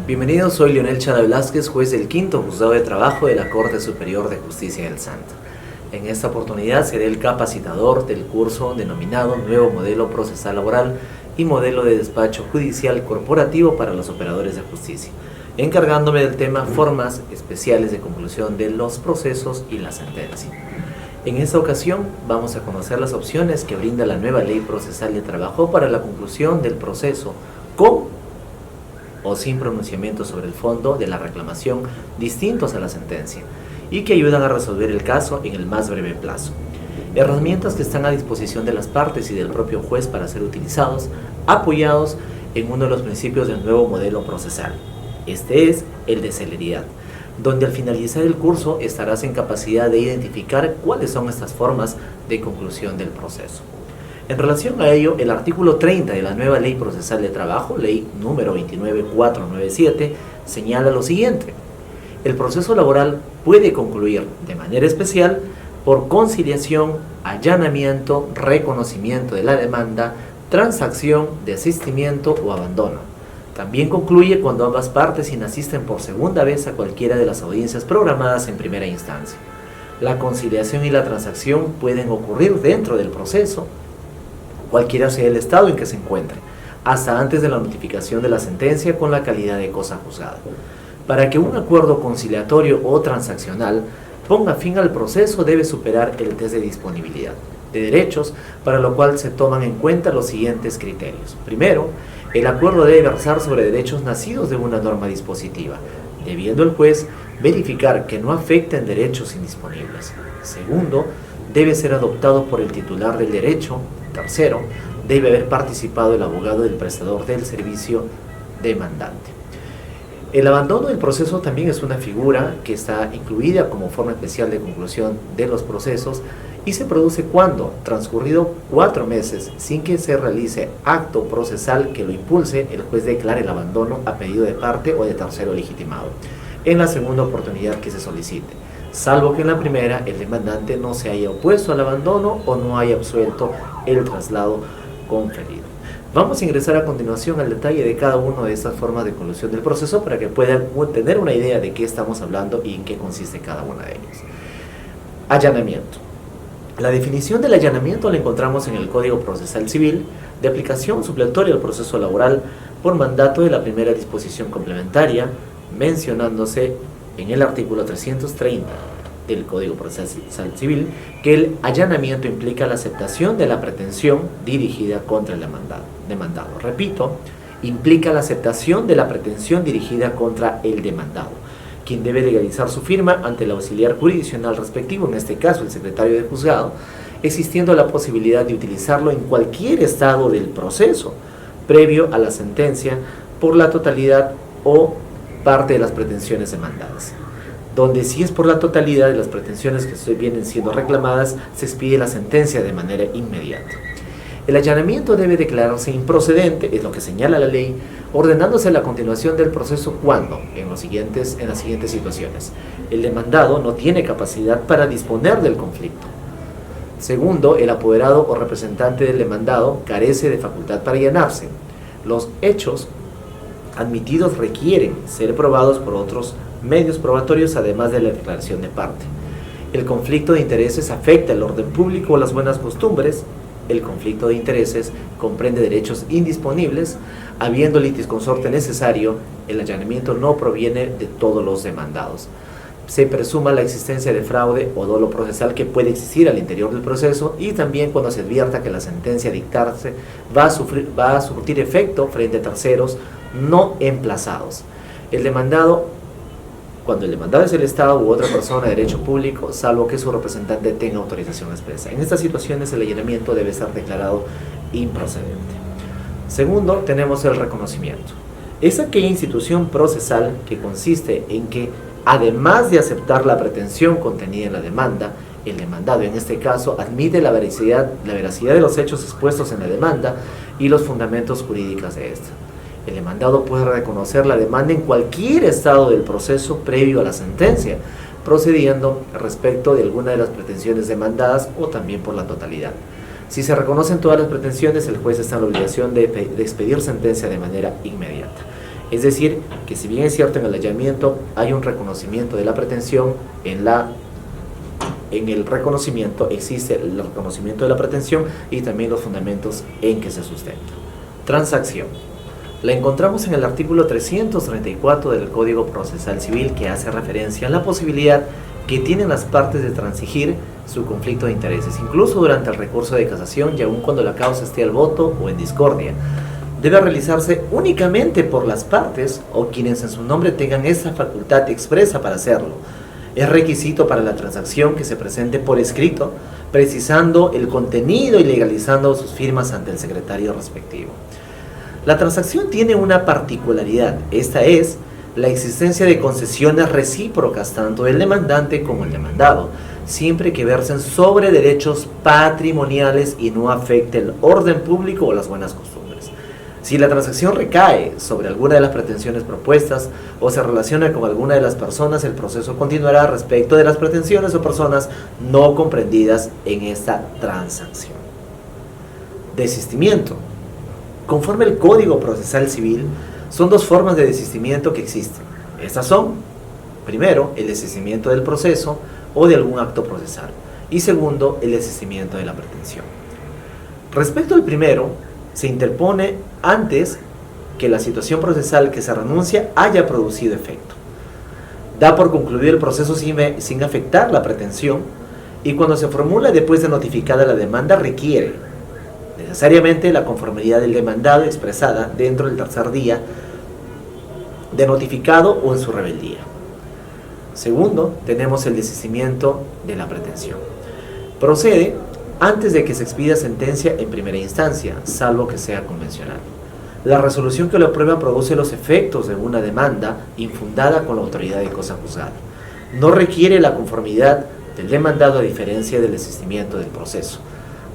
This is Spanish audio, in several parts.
Bienvenidos, soy Leonel Chana Velázquez, juez del quinto juzgado de trabajo de la Corte Superior de Justicia del Santo. En esta oportunidad seré el capacitador del curso denominado Nuevo Modelo Procesal Laboral y Modelo de Despacho Judicial Corporativo para los Operadores de Justicia, encargándome del tema Formas Especiales de Conclusión de los Procesos y la Sentencia. En esta ocasión vamos a conocer las opciones que brinda la nueva Ley Procesal de Trabajo para la conclusión del proceso con o sin pronunciamiento sobre el fondo de la reclamación distintos a la sentencia y que ayudan a resolver el caso en el más breve plazo. Herramientas que están a disposición de las partes y del propio juez para ser utilizados, apoyados en uno de los principios del nuevo modelo procesal. Este es el de celeridad, donde al finalizar el curso estarás en capacidad de identificar cuáles son estas formas de conclusión del proceso. En relación a ello, el artículo 30 de la nueva Ley Procesal de Trabajo, ley número 29497, señala lo siguiente: el proceso laboral puede concluir de manera especial por conciliación, allanamiento, reconocimiento de la demanda, transacción, desistimiento o abandono. También concluye cuando ambas partes inasisten por segunda vez a cualquiera de las audiencias programadas en primera instancia. La conciliación y la transacción pueden ocurrir dentro del proceso, cualquiera sea el estado en que se encuentre, hasta antes de la notificación de la sentencia con la calidad de cosa juzgada. Para que un acuerdo conciliatorio o transaccional ponga fin al proceso, debe superar el test de disponibilidad de derechos, para lo cual se toman en cuenta los siguientes criterios. Primero, el acuerdo debe versar sobre derechos nacidos de una norma dispositiva, debiendo el juez verificar que no afecten derechos indisponibles. Segundo, debe ser adoptado por el titular del derecho. Tercero, debe haber participado el abogado del prestador del servicio demandante. El abandono del proceso también es una figura que está incluida como forma especial de conclusión de los procesos y se produce cuando, transcurrido 4 meses sin que se realice acto procesal que lo impulse, el juez declara el abandono a pedido de parte o de tercero legitimado, en la segunda oportunidad que se solicite, salvo que en la primera el demandante no se haya opuesto al abandono o no haya absuelto el traslado conferido. Vamos a ingresar a continuación al detalle de cada una de estas formas de conclusión del proceso para que puedan tener una idea de qué estamos hablando y en qué consiste cada una de ellas. Allanamiento. La definición del allanamiento la encontramos en el Código Procesal Civil, de aplicación supletoria al proceso laboral por mandato de la primera disposición complementaria, mencionándose en el artículo 330 del Código Procesal Civil que el allanamiento implica la aceptación de la pretensión dirigida contra el demandado. Repito, implica la aceptación de la pretensión dirigida contra el demandado, quien debe legalizar su firma ante el auxiliar jurisdiccional respectivo, en este caso el secretario de juzgado, existiendo la posibilidad de utilizarlo en cualquier estado del proceso, previo a la sentencia, por la totalidad o parte de las pretensiones demandadas, donde si es por la totalidad de las pretensiones que vienen siendo reclamadas, se expide la sentencia de manera inmediata. El allanamiento debe declararse improcedente, es lo que señala la ley, ordenándose la continuación del proceso cuando, en las siguientes situaciones, el demandado no tiene capacidad para disponer del conflicto. Segundo, el apoderado o representante del demandado carece de facultad para allanarse. Los hechos admitidos requieren ser probados por otros medios probatorios además de la declaración de parte. El conflicto de intereses afecta el orden público o las buenas costumbres. El conflicto de intereses comprende derechos indisponibles. Habiendo litis consorte necesario, el allanamiento no proviene de todos los demandados. Se presuma la existencia de fraude o dolo procesal que puede existir al interior del proceso y también cuando se advierta que la sentencia a dictarse va a surtir efecto frente a terceros no emplazados. Cuando el demandado es el Estado u otra persona de derecho público, salvo que su representante tenga autorización expresa. En estas situaciones el allanamiento debe estar declarado improcedente. Segundo, tenemos el reconocimiento. Es aquella institución procesal que consiste en que, además de aceptar la pretensión contenida en la demanda, el demandado en este caso admite la veracidad de los hechos expuestos en la demanda y los fundamentos jurídicos de esta. El demandado puede reconocer la demanda en cualquier estado del proceso previo a la sentencia, procediendo respecto de alguna de las pretensiones demandadas o también por la totalidad. Si se reconocen todas las pretensiones, el juez está en la obligación de expedir sentencia de manera inmediata. Es decir, que si bien es cierto en el allanamiento hay un reconocimiento de la pretensión, en el reconocimiento existe el reconocimiento de la pretensión y también los fundamentos en que se sustenta. Transacción. La encontramos en el artículo 334 del Código Procesal Civil, que hace referencia a la posibilidad que tienen las partes de transigir su conflicto de intereses, incluso durante el recurso de casación y aun cuando la causa esté al voto o en discordia. Debe realizarse únicamente por las partes o quienes en su nombre tengan esa facultad expresa para hacerlo. Es requisito para la transacción que se presente por escrito, precisando el contenido y legalizando sus firmas ante el secretario respectivo. La transacción tiene una particularidad, esta es la existencia de concesiones recíprocas tanto del demandante como el demandado, siempre que versen sobre derechos patrimoniales y no afecte el orden público o las buenas costumbres. Si la transacción recae sobre alguna de las pretensiones propuestas o se relaciona con alguna de las personas, el proceso continuará respecto de las pretensiones o personas no comprendidas en esta transacción. Desistimiento. Conforme el Código Procesal Civil, son dos formas de desistimiento que existen. Estas son, primero, el desistimiento del proceso o de algún acto procesal, y segundo, el desistimiento de la pretensión. Respecto al primero, se interpone antes que la situación procesal que se renuncia haya producido efecto. Da por concluido el proceso sin afectar la pretensión, y cuando se formula después de notificada la demanda requiere necesariamente la conformidad del demandado expresada dentro del tercer día de notificado o en su rebeldía. Segundo, tenemos el desistimiento de la pretensión. Procede antes de que se expida sentencia en primera instancia, salvo que sea convencional. La resolución que lo aprueba produce los efectos de una demanda infundada con la autoridad de cosa juzgada. No requiere la conformidad del demandado a diferencia del desistimiento del proceso,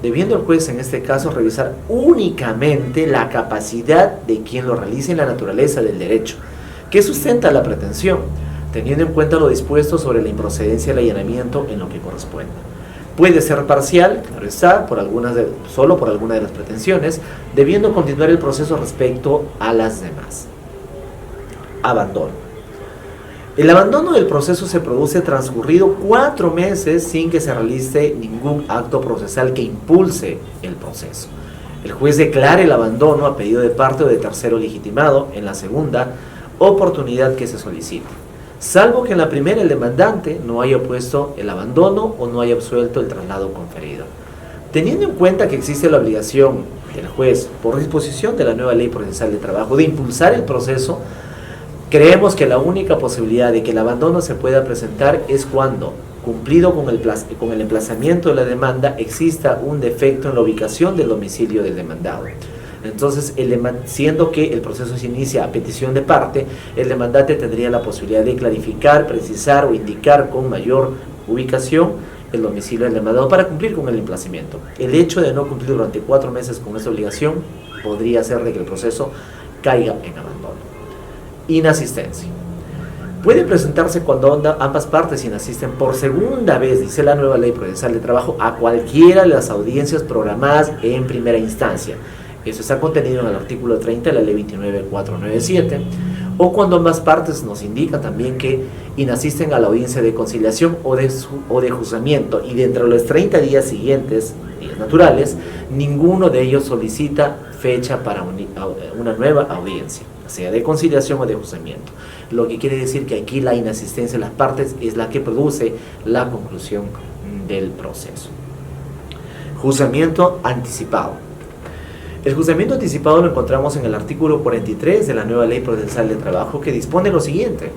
debiendo el juez en este caso revisar únicamente la capacidad de quien lo realice y la naturaleza del derecho que sustenta la pretensión, teniendo en cuenta lo dispuesto sobre la improcedencia del allanamiento en lo que corresponde. Puede ser parcial, claro está, solo por alguna de las pretensiones, debiendo continuar el proceso respecto a las demás. Abandono. El abandono del proceso se produce transcurrido 4 meses sin que se realice ningún acto procesal que impulse el proceso. El juez declara el abandono a pedido de parte o de tercero legitimado en la segunda oportunidad que se solicite, salvo que en la primera el demandante no haya opuesto el abandono o no haya absuelto el traslado conferido. Teniendo en cuenta que existe la obligación del juez, por disposición de la nueva Ley Procesal de Trabajo, de impulsar el proceso, creemos que la única posibilidad de que el abandono se pueda presentar es cuando, cumplido con el emplazamiento de la demanda, exista un defecto en la ubicación del domicilio del demandado. Entonces, siendo que el proceso se inicia a petición de parte, el demandante tendría la posibilidad de clarificar, precisar o indicar con mayor ubicación el domicilio del demandado para cumplir con el emplazamiento. El hecho de no cumplir durante 4 meses con esta obligación podría hacer de que el proceso caiga en abandono. Inasistencia. Puede presentarse cuando ambas partes inasisten por segunda vez, dice la nueva Ley Procesal de Trabajo, a cualquiera de las audiencias programadas en primera instancia. Eso está contenido en el artículo 30 de la Ley 29497, o cuando ambas partes nos indican también que inasisten a la audiencia de conciliación o de juzgamiento, y dentro de los 30 días siguientes, días naturales, ninguno de ellos solicita fecha para una nueva audiencia, sea de conciliación o de juzgamiento. Lo que quiere decir que aquí la inasistencia de las partes es la que produce la conclusión del proceso. Juzgamiento anticipado. El juzgamiento anticipado lo encontramos en el artículo 43 de la nueva Ley Procesal de Trabajo, que dispone lo siguiente: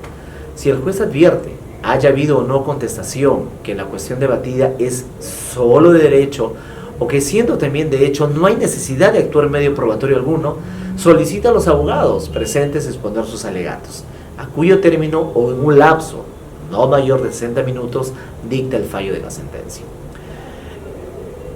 si el juez advierte, haya habido o no contestación, que la cuestión debatida es solo de derecho, o que siendo también de hecho no hay necesidad de actuar medio probatorio alguno, solicita a los abogados presentes exponer sus alegatos, a cuyo término o en un lapso no mayor de 60 minutos dicta el fallo de la sentencia.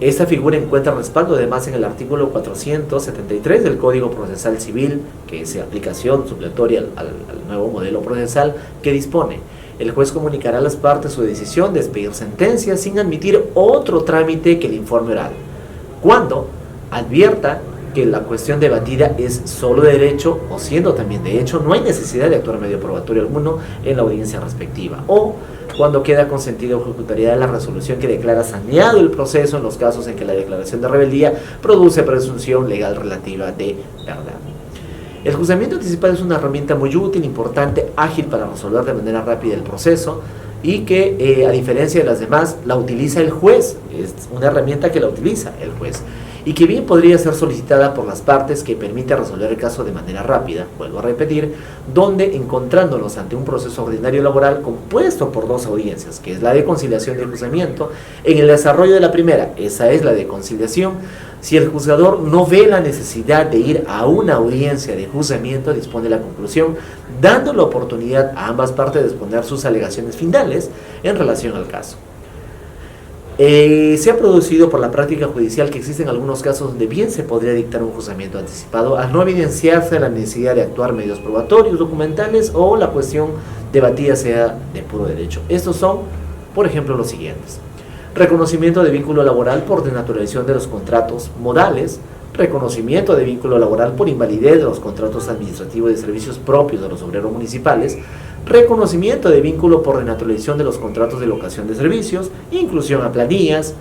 Esta figura encuentra respaldo además en el artículo 473 del Código Procesal Civil, que es aplicación supletoria al nuevo modelo procesal, que dispone: el juez comunicará a las partes su decisión de expedir sentencia sin admitir otro trámite que el informe oral, cuando advierta que la cuestión debatida es solo de derecho o siendo también de hecho, no hay necesidad de actuar medio probatorio alguno en la audiencia respectiva, o cuando queda consentida o ejecutoriedad la resolución que declara saneado el proceso en los casos en que la declaración de rebeldía produce presunción legal relativa de verdad. El juzgamiento anticipado es una herramienta muy útil, importante, ágil para resolver de manera rápida el proceso y que a diferencia de las demás la utiliza el juez, es una herramienta que la utiliza el juez y que bien podría ser solicitada por las partes, que permite resolver el caso de manera rápida, vuelvo a repetir, donde encontrándonos ante un proceso ordinario laboral compuesto por dos audiencias, que es la de conciliación y el juzgamiento, en el desarrollo de la primera, esa es la de conciliación, si el juzgador no ve la necesidad de ir a una audiencia de juzgamiento, dispone la conclusión, dando la oportunidad a ambas partes de exponer sus alegaciones finales en relación al caso. Se ha producido por la práctica judicial que existen algunos casos donde bien se podría dictar un juzgamiento anticipado al no evidenciarse la necesidad de actuar medios probatorios, documentales o la cuestión debatida sea de puro derecho. Estos son, por ejemplo, los siguientes: reconocimiento de vínculo laboral por denaturalización de los contratos modales, reconocimiento de vínculo laboral por invalidez de los contratos administrativos de servicios propios de los obreros municipales, reconocimiento de vínculo por renaturalización de los contratos de locación de servicios, inclusión a planillas,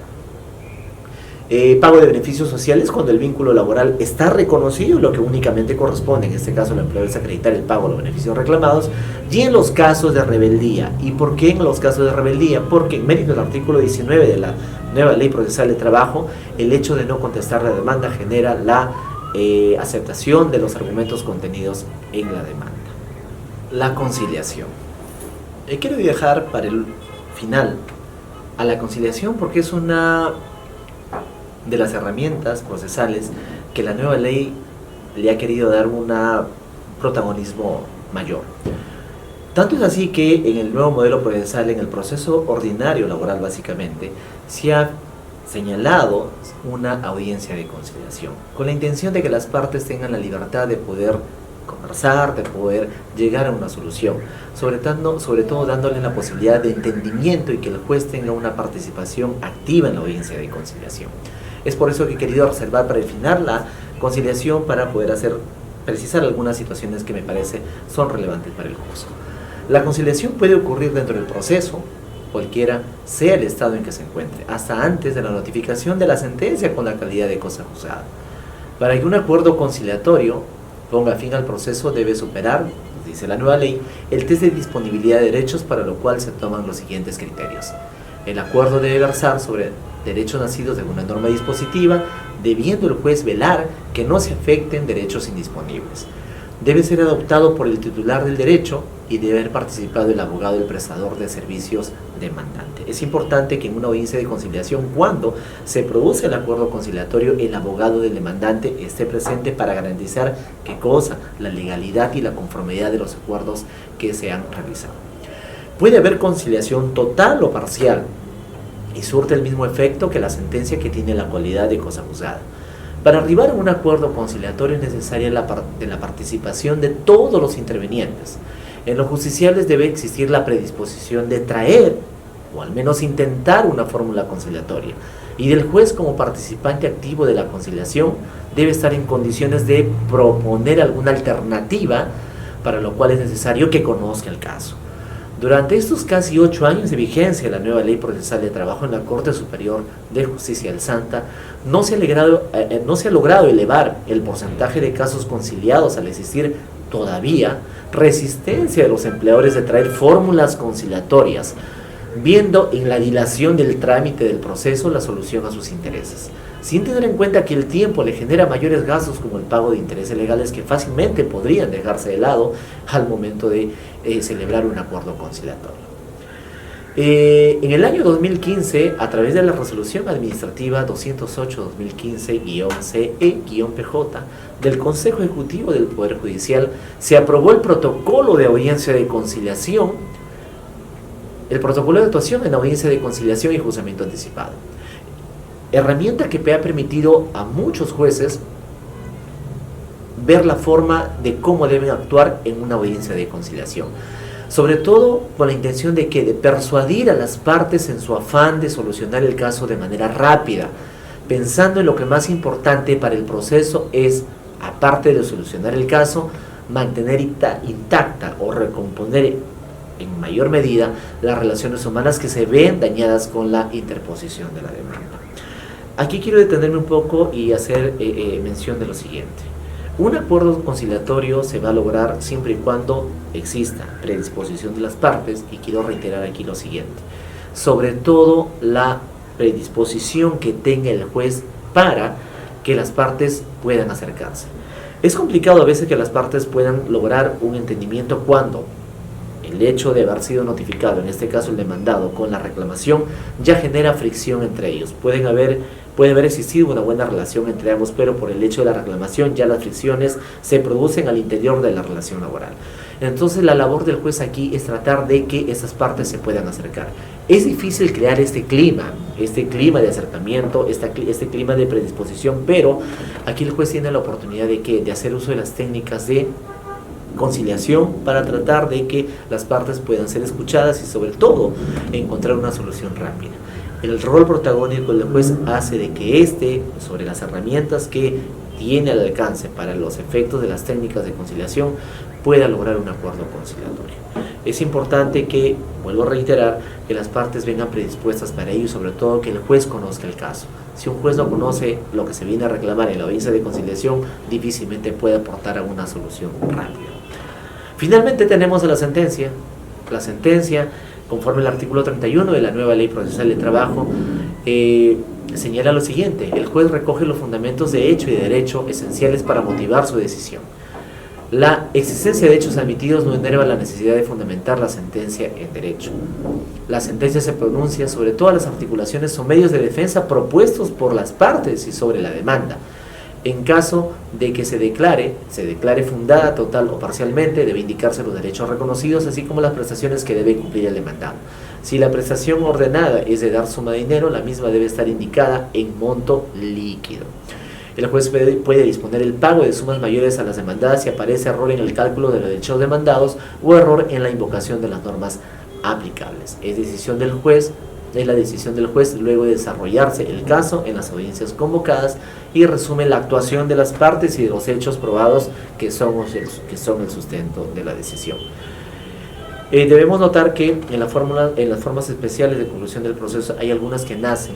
pago de beneficios sociales cuando el vínculo laboral está reconocido, lo que únicamente corresponde, en este caso, al empleador es acreditar el pago de los beneficios reclamados, y en los casos de rebeldía. ¿Y por qué en los casos de rebeldía? Porque en mérito del artículo 19 de la nueva Ley Procesal de Trabajo, el hecho de no contestar la demanda genera la aceptación de los argumentos contenidos en la demanda. La conciliación. Quiero viajar para el final a la conciliación porque es una de las herramientas procesales que la nueva ley le ha querido dar un protagonismo mayor. Tanto es así que en el nuevo modelo procesal, en el proceso ordinario laboral básicamente, se ha señalado una audiencia de conciliación, con la intención de que las partes tengan la libertad de poder conversar, de poder llegar a una solución, sobre todo dándole la posibilidad de entendimiento y que el juez tenga una participación activa en la audiencia de conciliación. Es por eso que he querido reservar para el final la conciliación, para poder precisar algunas situaciones que me parece son relevantes para el juicio. La conciliación puede ocurrir dentro del proceso, cualquiera sea el estado en que se encuentre, hasta antes de la notificación de la sentencia con la calidad de cosa juzgada. Para que un acuerdo conciliatorio ponga fin al proceso debe superar, dice la nueva ley, el test de disponibilidad de derechos, para lo cual se toman los siguientes criterios. El acuerdo debe versar sobre derechos nacidos de una norma dispositiva, debiendo el juez velar que no se afecten derechos indisponibles. Debe ser adoptado por el titular del derecho y debe haber participado el abogado del prestador de servicios demandante. Es importante que en una audiencia de conciliación, cuando se produce el acuerdo conciliatorio, el abogado del demandante esté presente para garantizar ¿qué cosa? La legalidad y la conformidad de los acuerdos que se han realizado. Puede haber conciliación total o parcial y surte el mismo efecto que la sentencia que tiene la cualidad de cosa juzgada. Para arribar a un acuerdo conciliatorio es necesaria la participación de todos los intervenientes. En los justiciables debe existir la predisposición de traer, o al menos intentar, una fórmula conciliatoria. Y del juez, como participante activo de la conciliación, debe estar en condiciones de proponer alguna alternativa, para lo cual es necesario que conozca el caso. Durante estos casi 8 años de vigencia de la nueva Ley Procesal de Trabajo en la Corte Superior de Justicia del Santa, no se ha logrado elevar el porcentaje de casos conciliados, al existir todavía resistencia de los empleadores de traer fórmulas conciliatorias, viendo en la dilación del trámite del proceso la solución a sus intereses, sin tener en cuenta que el tiempo le genera mayores gastos, como el pago de intereses legales que fácilmente podrían dejarse de lado al momento de celebrar un acuerdo conciliatorio. En el año 2015, a través de la resolución administrativa 208-2015-CE-PJ del Consejo Ejecutivo del Poder Judicial, se aprobó el protocolo de audiencia de conciliación, el protocolo de actuación en audiencia de conciliación y juzgamiento anticipado, herramienta que ha permitido a muchos jueces ver la forma de cómo deben actuar en una audiencia de conciliación, sobre todo con la intención de persuadir a las partes en su afán de solucionar el caso de manera rápida, pensando en lo que más importante para el proceso es, aparte de solucionar el caso, mantener intacta o recomponer en mayor medida las relaciones humanas que se ven dañadas con la interposición de la demanda. Aquí quiero detenerme un poco y hacer mención de lo siguiente. Un acuerdo conciliatorio se va a lograr siempre y cuando exista predisposición de las partes, y quiero reiterar aquí lo siguiente, sobre todo la predisposición que tenga el juez para que las partes puedan acercarse. Es complicado a veces que las partes puedan lograr un entendimiento cuando el hecho de haber sido notificado, en este caso el demandado, con la reclamación, ya genera fricción entre ellos. Puede haber existido una buena relación entre ambos, pero por el hecho de la reclamación ya las fricciones se producen al interior de la relación laboral. Entonces la labor del juez aquí es tratar de que esas partes se puedan acercar. Es difícil crear este clima de acercamiento, este clima de predisposición, pero aquí el juez tiene la oportunidad de hacer uso de las técnicas de conciliación para tratar de que las partes puedan ser escuchadas y sobre todo encontrar una solución rápida. El rol protagónico del juez hace de que sobre las herramientas que tiene al alcance para los efectos de las técnicas de conciliación, pueda lograr un acuerdo conciliatorio. Es importante que, vuelvo a reiterar, que las partes vengan predispuestas para ello y sobre todo que el juez conozca el caso. Si un juez no conoce lo que se viene a reclamar en la audiencia de conciliación, difícilmente puede aportar a una solución rápida. Finalmente tenemos a la sentencia. La sentencia, conforme al artículo 31 de la nueva Ley Procesal de Trabajo, señala lo siguiente: el juez recoge los fundamentos de hecho y de derecho esenciales para motivar su decisión. La existencia de hechos admitidos no enerva la necesidad de fundamentar la sentencia en derecho. La sentencia se pronuncia sobre todas las articulaciones o medios de defensa propuestos por las partes y sobre la demanda. En caso de que se declare fundada total o parcialmente, debe indicarse los derechos reconocidos, así como las prestaciones que debe cumplir el demandado. Si la prestación ordenada es de dar suma de dinero, la misma debe estar indicada en monto líquido. El juez puede disponer el pago de sumas mayores a las demandadas si aparece error en el cálculo de los derechos demandados o error en la invocación de las normas aplicables. Es la decisión del juez luego de desarrollarse el caso en las audiencias convocadas y resume la actuación de las partes y de los hechos probados que son el sustento de la decisión. Debemos notar que en las formas especiales de conclusión del proceso hay algunas que nacen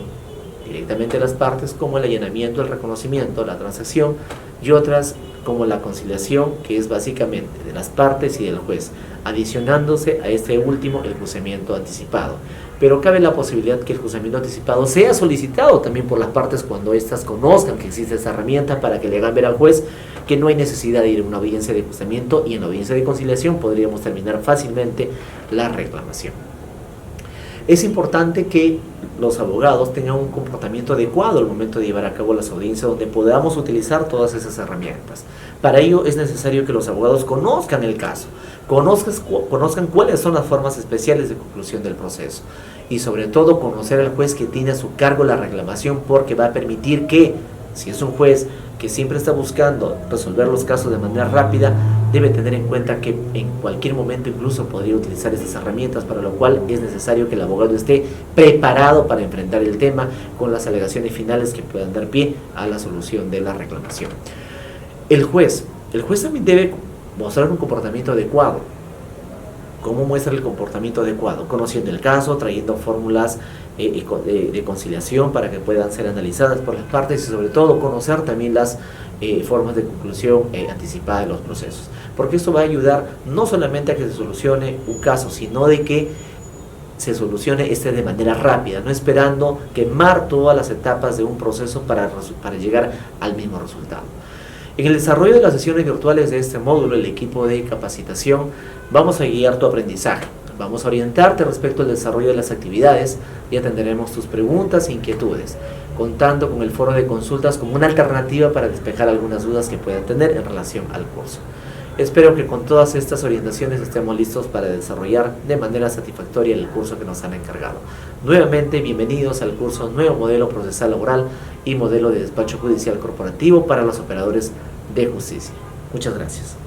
directamente de las partes, como el allanamiento, el reconocimiento, la transacción, y otras como la conciliación, que es básicamente de las partes y del juez, adicionándose a este último el juzgamiento anticipado. Pero cabe la posibilidad que el juzgamiento anticipado sea solicitado también por las partes cuando éstas conozcan que existe esta herramienta, para que le hagan ver al juez que no hay necesidad de ir a una audiencia de juzgamiento, y en la audiencia de conciliación podríamos terminar fácilmente la reclamación. Es importante que los abogados tengan un comportamiento adecuado al momento de llevar a cabo las audiencias, donde podamos utilizar todas esas herramientas. Para ello es necesario que los abogados conozcan el caso, conozcan cuáles son las formas especiales de conclusión del proceso, y sobre todo conocer al juez que tiene a su cargo la reclamación, porque va a permitir que, si es un juez que siempre está buscando resolver los casos de manera rápida, debe tener en cuenta que en cualquier momento incluso podría utilizar estas herramientas, para lo cual es necesario que el abogado esté preparado para enfrentar el tema con las alegaciones finales que puedan dar pie a la solución de la reclamación. El juez también debe mostrar un comportamiento adecuado. ¿Cómo muestra el comportamiento adecuado? Conociendo el caso, trayendo fórmulas de conciliación para que puedan ser analizadas por las partes, y sobre todo conocer también las formas de conclusión anticipada de los procesos, porque esto va a ayudar no solamente a que se solucione un caso, sino de que se solucione de manera rápida, no esperando quemar todas las etapas de un proceso para llegar al mismo resultado. En el desarrollo de las sesiones virtuales de este módulo, el equipo de capacitación vamos a guiar tu aprendizaje. Vamos a orientarte respecto al desarrollo de las actividades y atenderemos tus preguntas e inquietudes, contando con el foro de consultas como una alternativa para despejar algunas dudas que puedan tener en relación al curso. Espero que con todas estas orientaciones estemos listos para desarrollar de manera satisfactoria el curso que nos han encargado. Nuevamente, bienvenidos al curso Nuevo Modelo Procesal Laboral y Modelo de Despacho Judicial Corporativo para los Operadores de Justicia. Muchas gracias.